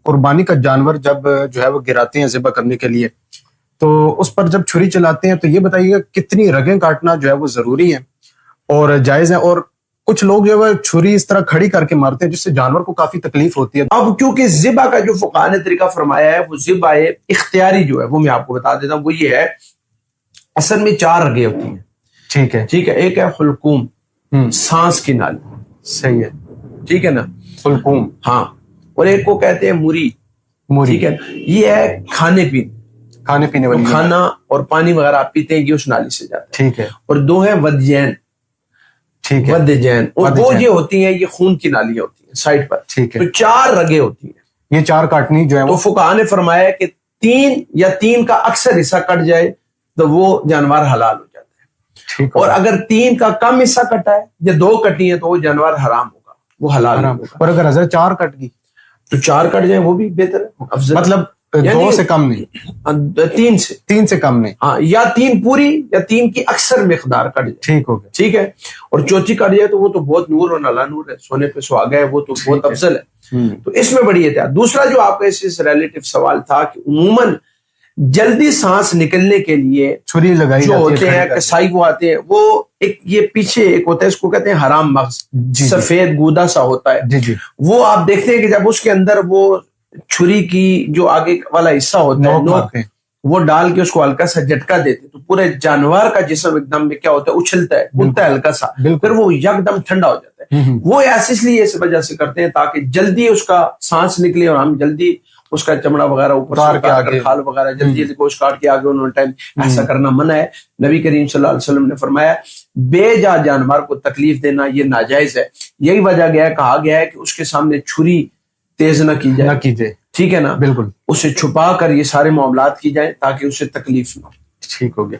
قربانی کا جانور جب جو ہے وہ گراتے ہیں ذبح کرنے کے لیے، تو اس پر جب چھری چلاتے ہیں تو یہ بتائیے گا کتنی رگیں کاٹنا جو ہے وہ ضروری ہے اور جائز ہے؟ اور کچھ لوگ جو ہے چھری اس طرح کھڑی کر کے مارتے ہیں جس سے جانور کو کافی تکلیف ہوتی ہے. اب کیونکہ ذبح کا جو فقہاء نے طریقہ فرمایا ہے وہ ذبح اختیاری جو ہے وہ میں آپ کو بتا دیتا ہوں. وہ یہ ہے، اصل میں 4 رگیں ہوتی ہیں. ٹھیک ہے. ٹھیک ہے. ایک ہے حلقوم، سانس کی نالی. صحیح ہے. ٹھیک ہے نا. حلقوم. ہاں. اور ایک کو کہتے ہیں موری. ٹھیک ہے. یہ ہے کھانے پینے والی، کھانا اور پانی وغیرہ آپ پیتے ہیں یہ اس نالی سے جاتا ہے. ٹھیک ہے. اور 2 ہیں ودجین. ٹھیک ہے. ودجین، اور وہ یہ ہوتی ہیں، یہ خون کی نالیاں ہوتی ہیں سائڈ پر. ٹھیک ہے. تو 4 رگیں ہوتی ہیں. یہ 4 کاٹنی جو ہے تو فقہاء نے فرمایا کہ 3 یا 3 کا اکثر حصہ کٹ جائے تو وہ جانور حلال ہو جاتا ہے. ٹھیک. اور اگر 3 کا کم حصہ کٹا ہے یا 2 کٹی ہیں تو وہ جانور حرام ہوگا، وہ حلال ہوگا. اور اگر حضرت 4 کٹ گئی تو 4 کٹ جائیں وہ بھی بہتر ہے، افضل. مطلب 2 سے کم نہیں، 3 سے کم نہیں. ہاں، یا 3 پوری یا 3 کی اکثر مقدار کٹ جائے. ٹھیک ہو گیا. ٹھیک ہے. اور چوتھی کٹ جائے تو وہ تو بہت نور اور نالا نور ہے، سونے پہ سہاگا ہے، وہ تو بہت افضل ہے. تو اس میں بڑی احتیاط. دوسرا جو آپ کا اس ریلیٹو سوال تھا کہ عموماً جلدی سانس نکلنے کے لیے چھری لگائی جو ہوتے ہیں کسائی کو آتے ہیں، وہ ایک یہ پیچھے ایک ہوتا ہے، اس کو کہتے ہیں حرام مغز، سفید گودا سا ہوتا ہے. وہ آپ دیکھتے ہیں کہ جب اس کے اندر وہ چھری کی جو آگے والا حصہ ہوتا ہے نوک، وہ ڈال کے اس کو ہلکا سا جھٹکا دیتے تو پورے جانور کا جسم ایک دم کیا ہوتا ہے، اچھلتا ہے، اٹھتا ہے ہلکا سا، پھر وہ یک دم ٹھنڈا ہو جاتا ہے. وہ اس لیے اس وجہ سے کرتے ہیں تاکہ جلدی اس کا سانس نکلے اور ہم جلدی اس کا چمڑا وغیرہ اوپر سے کھال وغیرہ جلدی گوشت کاٹ کے آگے انہوں نے ٹائم ایسا کرنا منع ہے. نبی کریم صلی اللہ علیہ وسلم نے فرمایا بے جا جانور کو تکلیف دینا یہ ناجائز ہے. یہی وجہ کہا گیا ہے کہ اس کے سامنے چھری تیز نہ کی جائے. ٹھیک ہے نا. بالکل. اسے چھپا کر یہ سارے معاملات کی جائیں تاکہ اسے تکلیف نہ ہو. ٹھیک ہو گیا.